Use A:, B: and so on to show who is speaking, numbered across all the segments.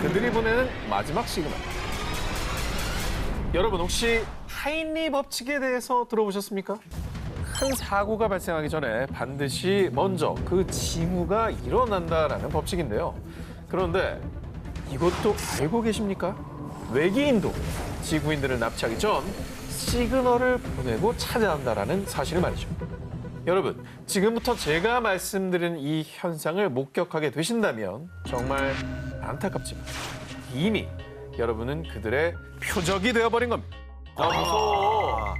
A: 그들이 보내는 마지막 시그널. 여러분 혹시 하인리 법칙에 대해서 들어보셨습니까? 큰 사고가 발생하기 전에 반드시 먼저 그 징후가 일어난다라는 법칙인데요. 그런데 이것도 알고 계십니까? 외계인도 지구인들을 납치하기 전 시그널을 보내고 찾아온다라는 사실을 말이죠. 여러분, 지금부터 제가 말씀드린 이 현상을 목격하게 되신다면 정말 안타깝지만 이미 여러분은 그들의 표적이 되어버린 겁니다.
B: 무서워.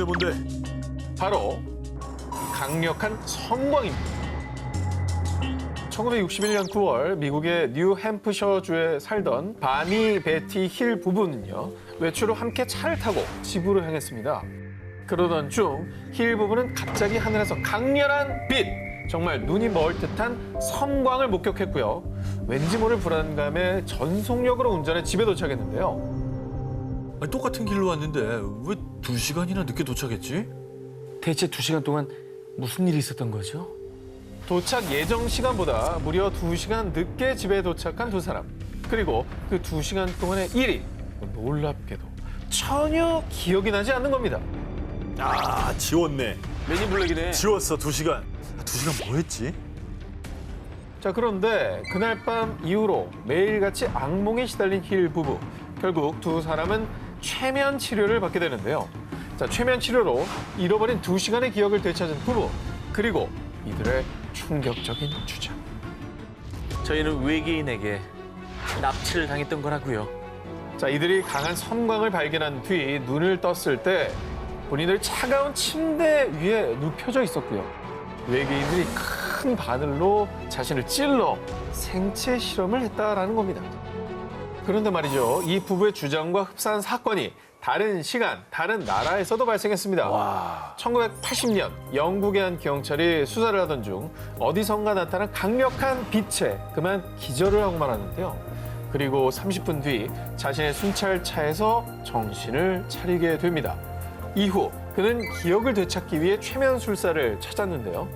B: 뭔데?
A: 바로 강력한 섬광입니다. 1961년 9월 미국의 뉴햄프셔주에 살던 바니 베티 힐 부부는요. 외출 후 함께 차를 타고 집으로 향했습니다. 그러던 중 힐 부부는 갑자기 하늘에서 강렬한 빛, 정말 눈이 멀 듯한 섬광을 목격했고요. 왠지 모를 불안감에 전속력으로 운전해 집에 도착했는데요.
B: 아니, 똑같은 길로 왔는데 왜 2시간이나 늦게 도착했지?
C: 대체 2시간 동안 무슨 일이 있었던 거죠?
A: 도착 예정 시간보다 무려 2시간 늦게 집에 도착한 두 사람. 그리고 그 2시간 동안의 일이 놀랍게도 전혀 기억이 나지 않는 겁니다.
B: 아, 지웠네.
C: 매니블랙이네.
B: 지웠어, 2시간. 2시간 뭐 했지?
A: 자, 그런데 그날 밤 이후로 매일같이 악몽에 시달린 힐 부부. 결국 두 사람은 최면 치료를 받게 되는데요. 자, 최면 치료로 잃어버린 2시간의 기억을 되찾은 부부. 그리고 이들의 충격적인 주장.
C: 저희는 외계인에게 납치를 당했던 거라고요.
A: 자, 이들이 강한 섬광을 발견한 뒤 눈을 떴을 때 본인들 차가운 침대 위에 눕혀져 있었고요. 외계인들이 큰 바늘로 자신을 찔러 생체 실험을 했다라는 겁니다. 그런데 말이죠. 이 부부의 주장과 흡사한 사건이 다른 시간, 다른 나라에서도 발생했습니다. 1980년 영국의 한 경찰이 수사를 하던 중 어디선가 나타난 강력한 빛에 그만 기절을 하고 말았는데요. 그리고 30분 뒤 자신의 순찰차에서 정신을 차리게 됩니다. 이후 그는 기억을 되찾기 위해 최면술사를 찾았는데요.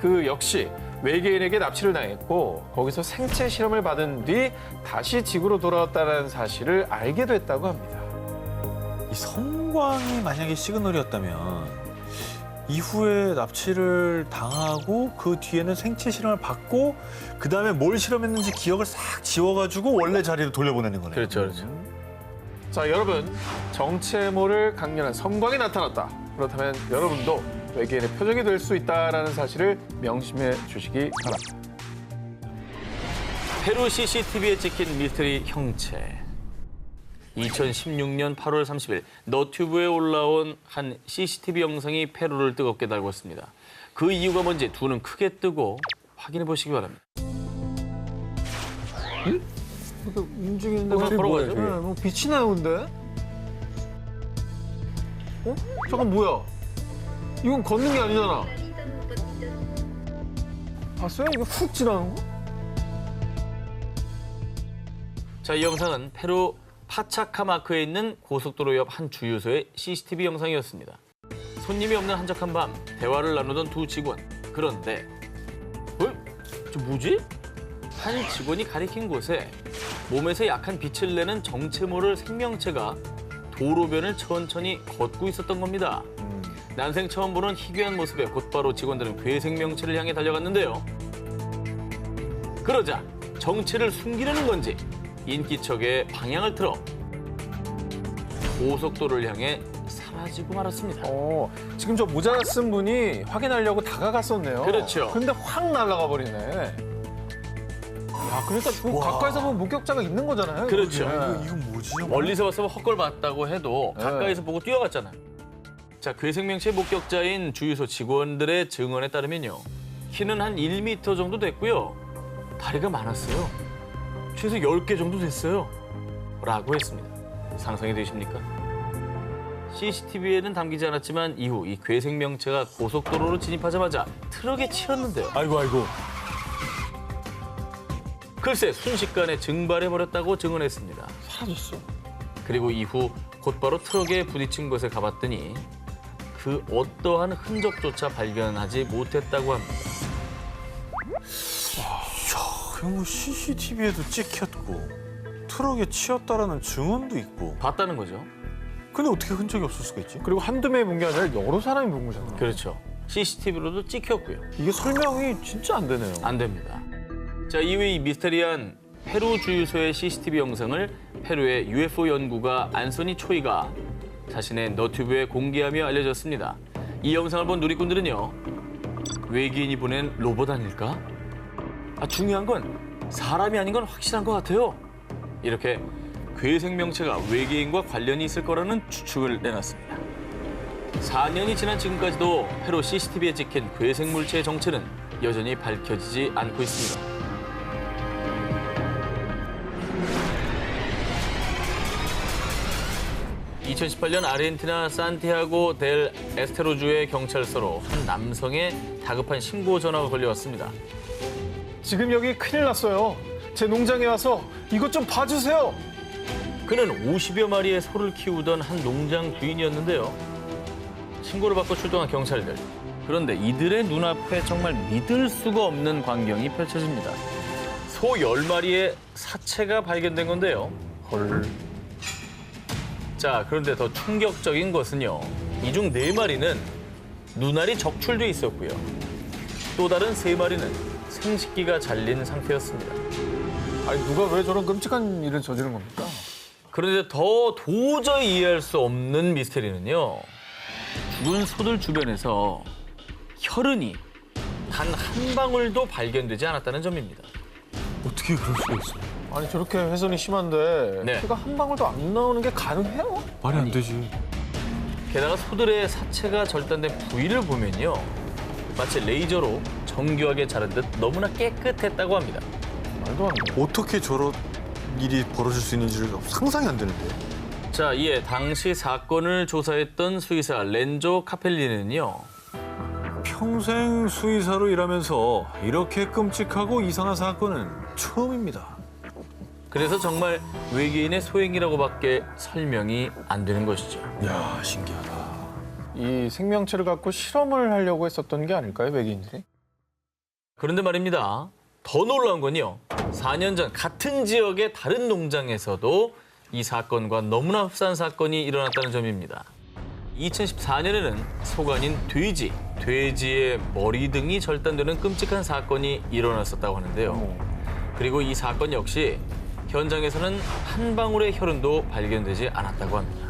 A: 그 역시 외계인에게 납치를 당했고 거기서 생체 실험을 받은 뒤 다시 지구로 돌아왔다는 사실을 알게 됐다고 합니다.
B: 이 섬광이 만약에 시그널이었다면 이후에 납치를 당하고 그 뒤에는 생체 실험을 받고 그다음에 뭘 실험했는지 기억을 싹 지워가지고 원래 자리로 돌려보내는 거네요.
C: 그렇죠.
A: 자, 여러분, 정체 모를 강렬한 섬광이 나타났다. 그렇다면 여러분도 외계인의 표적이 될 수 있다는 사실을 명심해 주시기 바랍니다.
C: 페루 CCTV에 찍힌 미스터리 형체. 2016년 8월 30일 너튜브에 올라온 한 CCTV 영상이 페루를 뜨겁게 달궜습니다. 그 이유가 뭔지 두 눈 크게 뜨고 확인해 보시기 바랍니다.
A: 움직이는데
C: 한번 걸어가죠.
A: 뭐 빛이 나오는데? 어? 잠깐 뭐야? 이건 걷는 게 아니잖아. 봤어요? 이거 훅 지나는 거?
C: 자, 이 영상은 페루 파차카마크에 있는 고속도로 옆 한 주유소의 CCTV 영상이었습니다. 손님이 없는 한적한 밤, 대화를 나누던 두 직원. 그런데, 저 뭐지? 한 직원이 가리킨 곳에 몸에서 약한 빛을 내는 정체 모를 생명체가 도로변을 천천히 걷고 있었던 겁니다. 난생 처음 보는 희귀한 모습에 곧바로 직원들은 괴생명체를 향해 달려갔는데요. 그러자 정체를 숨기려는 건지 인기척에 방향을 틀어 고속도로를 향해 사라지고 말았습니다.
A: 지금 저 모자 쓴 분이 확인하려고 다가갔었네요.
C: 그렇죠.
A: 근데 확 날아가 버리네. 야, 그러니까 그 가까이서 보면 목격자가 있는 거잖아요.
C: 그렇죠.
A: 여기에.
B: 이건 뭐지?
C: 멀리서 봤으면 헛걸 봤다고 해도
A: 네.
C: 가까이서 보고 뛰어갔잖아요. 자, 괴생명체 목격자인 주유소 직원들의 증언에 따르면요. 키는 한 1m 정도 됐고요. 다리가 많았어요. 최소 10개 정도 됐어요. 라고 했습니다. 상상이 되십니까? CCTV에는 담기지 않았지만 이후 이 괴생명체가 고속도로로 진입하자마자 트럭에 치였는데요.
B: 아이고.
C: 글쎄 순식간에 증발해버렸다고 증언했습니다.
A: 사라졌어.
C: 그리고 이후 곧바로 트럭에 부딪힌 곳에 가봤더니 그 어떠한 흔적조차 발견하지 못했다고 합니다.
B: 그리고 뭐 CCTV에도 찍혔고 트럭에 치였다라는 증언도 있고.
C: 봤다는 거죠.
B: 근데 어떻게 흔적이 없을 수가 있지?
A: 그리고 한두 명이 본 게 아니라 여러 사람이 본 거잖아요.
C: 그렇죠. CCTV로도 찍혔고요.
A: 이게 설명이 진짜 안 되네요.
C: 안 됩니다. 자, 이후에 이 미스테리한 페루 주유소의 CCTV 영상을 페루의 UFO 연구가 안소니 초이가 자신의 너튜브에 공개하며 알려졌습니다. 이 영상을 본 누리꾼들은요. 외계인이 보낸 로봇 아닐까? 중요한 건 사람이 아닌 건 확실한 것 같아요. 이렇게 괴 생명체가 외계인과 관련이 있을 거라는 추측을 내놨습니다. 4년이 지난 지금까지도 페루 CCTV에 찍힌 괴 생물체의 정체는 여전히 밝혀지지 않고 있습니다. (2018년) 아르헨티나 산티아고 델 에스테로주의 경찰서로 한 남성의 다급한 신고 전화가 걸려왔습니다.
A: 지금 여기 큰일 났어요. 제 농장에 와서 이것 좀 봐주세요.
C: 그는 50여 마리의 소를 키우던 한 농장 주인이었는데요. 신고를 받고 출동한 경찰들. 그런데 이들의 눈앞에 정말 믿을 수가 없는 광경이 펼쳐집니다. 소 10마리의 사체가 발견된 건데요.
A: 헐.
C: 자, 그런데 더 충격적인 것은요. 이 중 4마리는 눈알이 적출돼 있었고요. 또 다른 3마리는 생식기가 잘린 상태였습니다.
A: 아니 누가 왜 저런 끔찍한 일을 저지른 겁니까?
C: 그런데 더 도저히 이해할 수 없는 미스테리는요. 죽은 소들 주변에서 혈흔이 단 한 방울도 발견되지 않았다는 점입니다.
B: 어떻게 그럴 수가 있어?
A: 아니 저렇게 훼손이 심한데
C: 네.
A: 피가 한 방울도 안 나오는 게 가능해요?
B: 말이 안 되지.
C: 게다가 소들의 사체가 절단된 부위를 보면요. 마치 레이저로 정교하게 자른 듯 너무나 깨끗했다고 합니다.
A: 말도 안 돼.
B: 어떻게 저런 일이 벌어질 수 있는지를 상상이 안 되는데.
C: 자, 이에 당시 사건을 조사했던 수의사 렌조 카펠리는요.
B: 평생 수의사로 일하면서 이렇게 끔찍하고 이상한 사건은 처음입니다.
C: 그래서 정말 외계인의 소행이라고밖에 설명이 안 되는 것이죠.
B: 야, 신기하다.
A: 이 생명체를 갖고 실험을 하려고 했었던 게 아닐까요, 외계인들이?
C: 그런데 말입니다. 더 놀라운 건요. 4년 전 같은 지역의 다른 농장에서도 이 사건과 너무나 흡사한 사건이 일어났다는 점입니다. 2014년에는 소가 아닌 돼지의 머리 등이 절단되는 끔찍한 사건이 일어났었다고 하는데요. 그리고 이 사건 역시 현장에서는 한 방울의 혈흔도 발견되지 않았다고 합니다.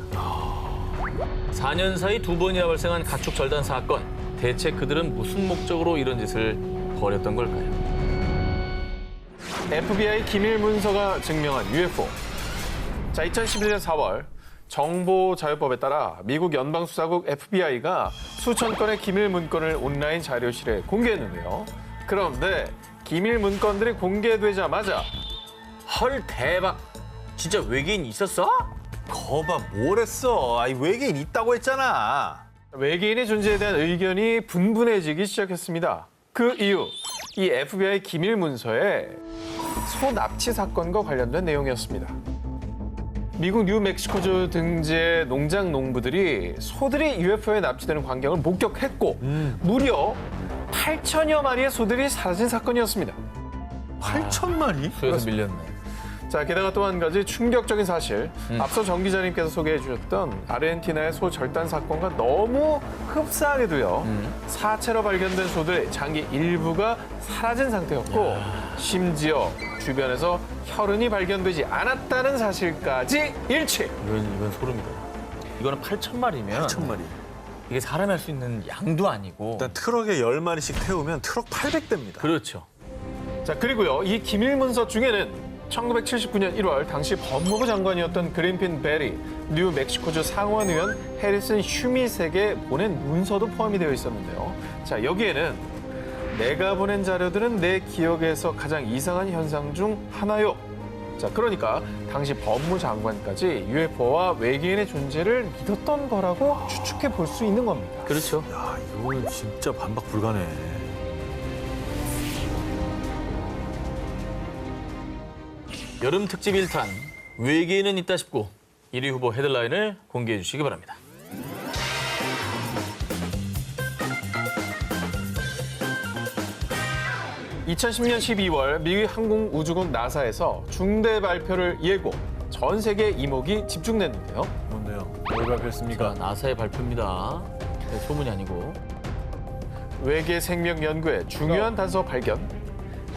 C: 4년 사이 2번이나 발생한 가축 절단 사건. 대체 그들은 무슨 목적으로 이런 짓을 벌였던 걸까요?
A: FBI 기밀 문서가 증명한 UFO. 자, 2011년 4월 정보자유법에 따라 미국 연방수사국 FBI가 수천 건의 기밀 문건을 온라인 자료실에 공개했는데요. 그런데 기밀 문건들이 공개되자마자
C: 헐, 대박. 진짜 외계인 있었어?
B: 거봐, 뭘 했어? 아이, 외계인 있다고 했잖아.
A: 외계인의 존재에 대한 의견이 분분해지기 시작했습니다. 그 이유, 이 FBI 기밀 문서에 소 납치 사건과 관련된 내용이었습니다. 미국 뉴멕시코주 등지의 농장 농부들이 소들이 UFO에 납치되는 광경을 목격했고 무려 8천여 마리의 소들이 사라진 사건이었습니다.
B: 8,000마리?
C: 수에서 밀렸네.
A: 자, 게다가 또 한 가지 충격적인 사실. 앞서 정 기자님께서 소개해 주셨던 아르헨티나의 소 절단 사건과 너무 흡사하게도요. 사체로 발견된 소들의 장기 일부가 사라진 상태였고 심지어 주변에서 혈흔이 발견되지 않았다는 사실까지 일치.
C: 이건 소름이다. 이거는 8,000마리면
B: 8,000마리.
C: 이게 사람이 할 수 있는 양도 아니고.
B: 일단 트럭에 10마리씩 태우면 트럭 800대입니다.
C: 그렇죠.
A: 자, 그리고요. 이 기밀 문서 중에는 1979년 1월 당시 법무부 장관이었던 그린핀 베리, 뉴멕시코주 상원의원 해리슨 휴밋에게 보낸 문서도 포함이 되어 있었는데요. 자, 여기에는 내가 보낸 자료들은 내 기억에서 가장 이상한 현상 중 하나요. 자, 그러니까 당시 법무장관까지 UFO와 외계인의 존재를 믿었던 거라고 추측해 볼 수 있는 겁니다.
C: 그렇죠.
B: 야, 이거는 진짜 반박 불가네.
C: 여름 특집 1탄 외계인은 있다 싶고 1위 후보 헤드라인을 공개해 주시기 바랍니다.
A: 2010년 12월 미국 항공우주국 나사에서 중대 발표를 예고 전 세계 이목이 집중됐는데요.
B: 뭔데요? 뭘 발표했습니까?
C: 나사의 발표입니다. 네, 소문이 아니고.
A: 외계 생명 연구의 중요한 단서 발견.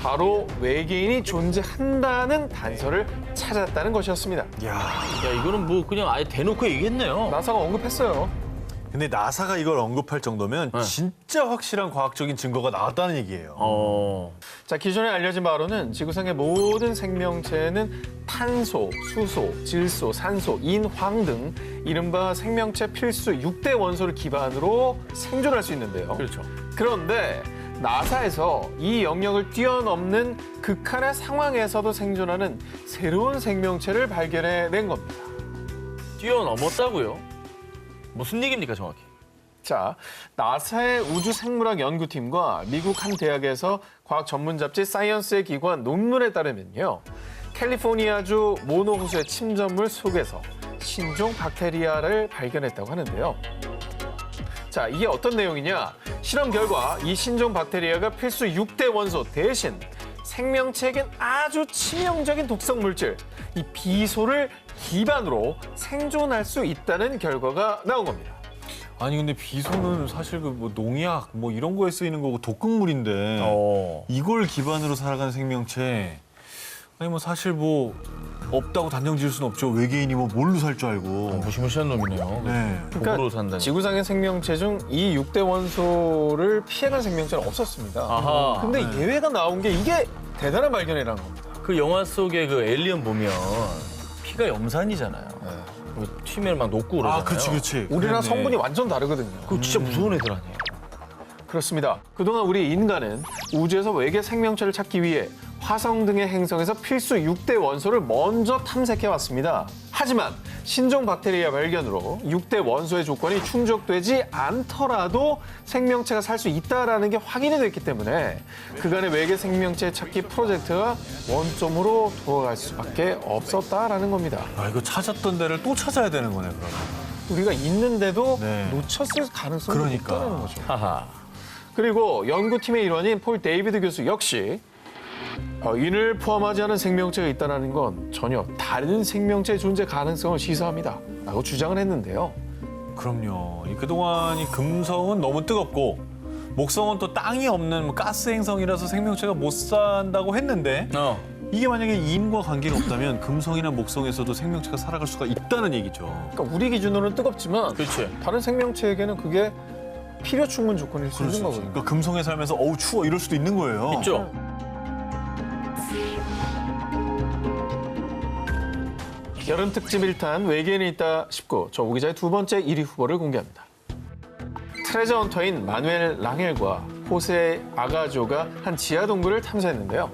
A: 바로 외계인이 존재한다는 단서를 찾았다는 것이었습니다.
B: 야,
C: 야, 이거는 뭐 그냥 아예 대놓고 얘기했네요.
A: 나사가 언급했어요.
B: 근데 나사가 이걸 언급할 정도면
C: 네.
B: 진짜 확실한 과학적인 증거가 나왔다는 얘기예요.
A: 자, 기존에 알려진 바로는 지구상의 모든 생명체는 탄소, 수소, 질소, 산소, 인, 황 등 이른바 생명체 필수 6대 원소를 기반으로 생존할 수 있는데요.
C: 그렇죠.
A: 그런데 나사에서 이 영역을 뛰어넘는 극한의 상황에서도 생존하는 새로운 생명체를 발견해낸 겁니다.
C: 뛰어넘었다고요? 무슨 얘기입니까, 정확히?
A: 자, 나사의 우주생물학 연구팀과 미국 한 대학에서 과학 전문 잡지 사이언스에 기고한 논문에 따르면요. 캘리포니아주 모노 호수의 침전물 속에서 신종 박테리아를 발견했다고 하는데요. 자, 이게 어떤 내용이냐? 실험 결과 이 신종 박테리아가 필수 6대 원소 대신 생명체에겐 아주 치명적인 독성 물질, 이 비소를 기반으로 생존할 수 있다는 결과가 나온 겁니다.
B: 아니 근데 비소는 사실 그 뭐 농약 뭐 이런 거에 쓰이는 거고 독극물인데 이걸 기반으로 살아가는 생명체 아니 뭐 사실 뭐 없다고 단정 지을 수는 없죠. 외계인이 뭐 뭘로 살 줄 알고.
C: 무시무시한 놈이네요.
B: 네.
C: 독으로 산다니.
A: 지구상의 생명체 중 이 6대 원소를 피해간 생명체는 없었습니다.
C: 아하.
A: 근데 예외가 나온 게 이게 대단한 발견이라는 겁니다.
C: 그 영화 속에 그 에일리언 보면 피가 염산이잖아요. 그 튀면 막 녹고 그러잖아요.
B: 아, 그렇지.
A: 우리랑
B: 그랬네.
A: 성분이 완전 다르거든요.
C: 그거 진짜 무서운 애들 아니에요?
A: 그렇습니다. 그동안 우리 인간은 우주에서 외계 생명체를 찾기 위해 화성 등의 행성에서 필수 6대 원소를 먼저 탐색해 왔습니다. 하지만 신종 박테리아 발견으로 6대 원소의 조건이 충족되지 않더라도 생명체가 살 수 있다는 게 확인이 됐기 때문에 그간의 외계 생명체 찾기 프로젝트가 원점으로 돌아갈 수밖에 없었다라는 겁니다.
B: 아 이거 찾았던 데를 또 찾아야 되는 거네 그러면.
A: 우리가 있는데도
B: 네.
A: 놓쳤을 가능성이
B: 그러니까.
A: 있다는 거죠.
C: 하하.
A: 그리고 연구팀의 일원인 폴 데이비드 교수 역시 인을 포함하지 않은 생명체가 있다는 건 전혀 다른 생명체의 존재 가능성을 시사합니다. 라고 주장을 했는데요.
B: 그럼요. 이 그동안 이 금성은 너무 뜨겁고 목성은 또 땅이 없는 뭐 가스 행성이라서 생명체가 못 산다고 했는데 이게 만약에 인과 관계가 없다면 금성이나 목성에서도 생명체가 살아갈 수가 있다는 얘기죠.
A: 그러니까 우리 기준으로는 뜨겁지만
C: 그렇지.
A: 다른 생명체에게는 그게 필요 충분 조건일 수 있는 거거든요.
B: 그러니까 금성에 살면서 어우 추워 이럴 수도 있는 거예요.
C: 있죠?
A: 여름 특집 1탄 외계인이 있다 싶고 저 오기자의 두 번째 1위 후보를 공개합니다. 트레저 헌터인 마누엘 랑헬과 호세 아가조가 한 지하 동굴을 탐사했는데요.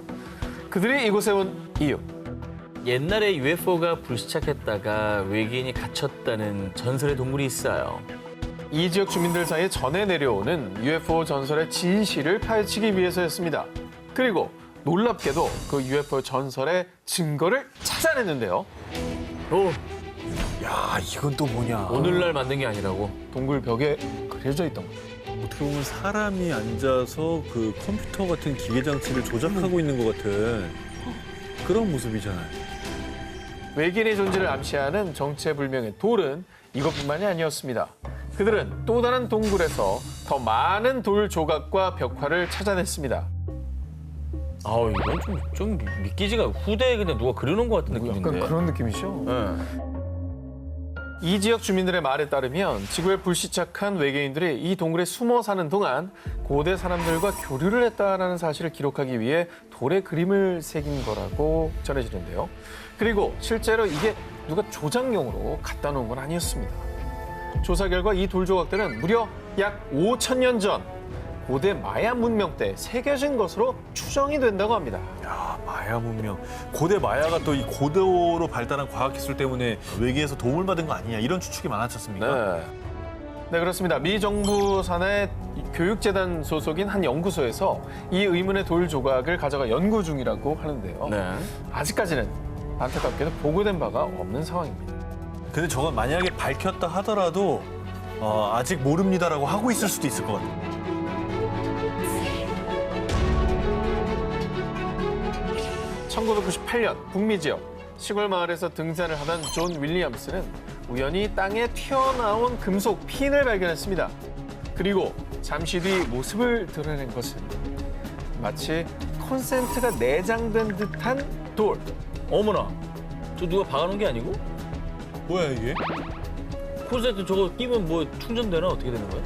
A: 그들이 이곳에 온 이유.
C: 옛날에 UFO가 불시착했다가 외계인이 갇혔다는 전설의 동굴이 있어요.
A: 이 지역 주민들 사이에 전해 내려오는 UFO 전설의 진실을 파헤치기 위해서였습니다. 그리고 놀랍게도 그 UFO 전설의 증거를 찾아냈는데요.
C: 오,
B: 야 이건 또 뭐냐.
C: 오늘날 만든 게 아니라고.
A: 동굴 벽에 그려져 있던 겁니다.
B: 어떻게 보면 사람이 앉아서 그 컴퓨터 같은 기계 장치를 조작하고 있는 것 같은 그런 모습이잖아요.
A: 외계인의 존재를 암시하는 정체불명의 돌은 이것뿐만이 아니었습니다. 그들은 또 다른 동굴에서 더 많은 돌 조각과 벽화를 찾아냈습니다.
C: 아우, 이건 좀 믿기지가 후대에 그냥 누가 그려놓은 것 같은 느낌인데.
A: 약간 그런 느낌이죠.
C: 네.
A: 이 지역 주민들의 말에 따르면 지구에 불시착한 외계인들이 이 동굴에 숨어 사는 동안 고대 사람들과 교류를 했다는 사실을 기록하기 위해 돌에 그림을 새긴 거라고 전해지는데요. 그리고 실제로 이게 누가 조작용으로 갖다 놓은 건 아니었습니다. 조사 결과 이 돌 조각들은 무려 약 5,000년 전 고대 마야 문명 때 새겨진 것으로 추정이 된다고 합니다.
B: 야 마야 문명. 고대 마야가 또 이 고도로 발달한 과학기술 때문에 외계에서 도움을 받은 거 아니냐 이런 추측이 많았지 않습니까?
A: 네, 그렇습니다. 미 정부 산하의 교육재단 소속인 한 연구소에서 이 의문의 돌 조각을 가져가 연구 중이라고 하는데요.
C: 네.
A: 아직까지는 안타깝게도 보고된 바가 없는 상황입니다.
B: 근데 저건 만약에 밝혔다 하더라도 아직 모릅니다라고 하고 있을 수도 있을 것 같아요.
A: 1998년 북미 지역 시골 마을에서 등산을 하던 존 윌리엄스는 우연히 땅에 튀어나온 금속 핀을 발견했습니다. 그리고 잠시 뒤 모습을 드러낸 것은 마치 콘센트가 내장된 듯한 돌.
C: 어머나, 저 누가 박아놓은 게 아니고?
B: 뭐야 이게?
C: 콘센트 저거 끼면 뭐 충전되나 어떻게 되는 거야?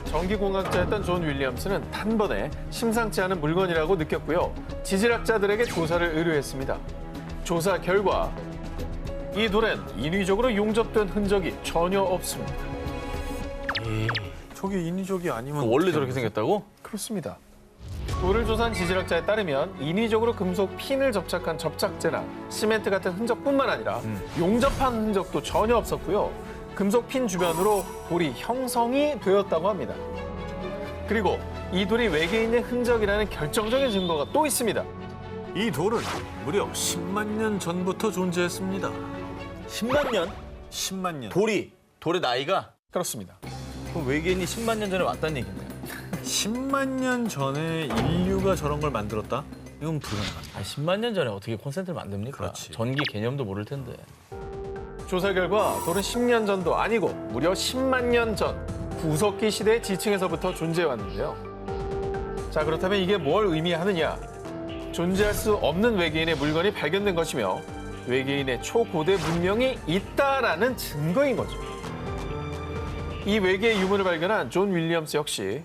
A: 전기공학자였던 존 윌리엄스는 단번에 심상치 않은 물건이라고 느꼈고요. 지질학자들에게 조사를 의뢰했습니다. 조사 결과 이 돌엔 인위적으로 용접된 흔적이 전혀 없습니다.
B: 저게 인위적이 아니면
C: 원래
B: 어떻게
C: 저렇게
B: 하는 거지?
C: 생겼다고?
A: 그렇습니다. 돌을 조사한 지질학자에 따르면 인위적으로 금속 핀을 접착한 접착제나 시멘트 같은 흔적뿐만 아니라 용접한 흔적도 전혀 없었고요. 금속 핀 주변으로 돌이 형성이 되었다고 합니다. 그리고 이 돌이 외계인의 흔적이라는 결정적인 증거가 또 있습니다.
B: 이 돌은 무려 10만 년 전부터 존재했습니다.
C: 10만 년?
B: 10만 년.
C: 돌의 나이가?
A: 그렇습니다.
C: 그럼 외계인이 10만 년 전에 왔다는 얘기네요.
B: 10만 년 전에 인류가 저런 걸 만들었다? 이건 불가능하다.
C: 10만 년 전에 어떻게 콘센트를 만듭니까?
B: 그렇지.
C: 전기 개념도 모를 텐데.
A: 조사 결과 돌은 10년 전도 아니고 무려 10만 년 전 구석기 시대 지층에서부터 존재해 왔는데요. 자, 그렇다면 이게 뭘 의미하느냐? 존재할 수 없는 외계인의 물건이 발견된 것이며 외계인의 초고대 문명이 있다라는 증거인 거죠. 이 외계의 유물을 발견한 존 윌리엄스 역시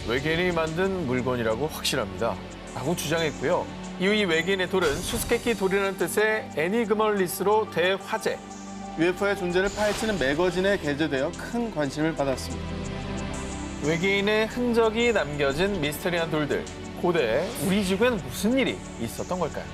A: 외계인이 만든 물건이라고 확신합니다. 라고 주장했고요. 이후 이 외계인의 돌은 수수께끼 돌이라는 뜻의 애니그멀리스로 대화제,
D: UFO의 존재를 파헤치는 매거진에 게재되어 큰 관심을 받았습니다.
A: 외계인의 흔적이 남겨진 미스터리한 돌들. 고대 우리 지구엔 무슨 일이 있었던 걸까요?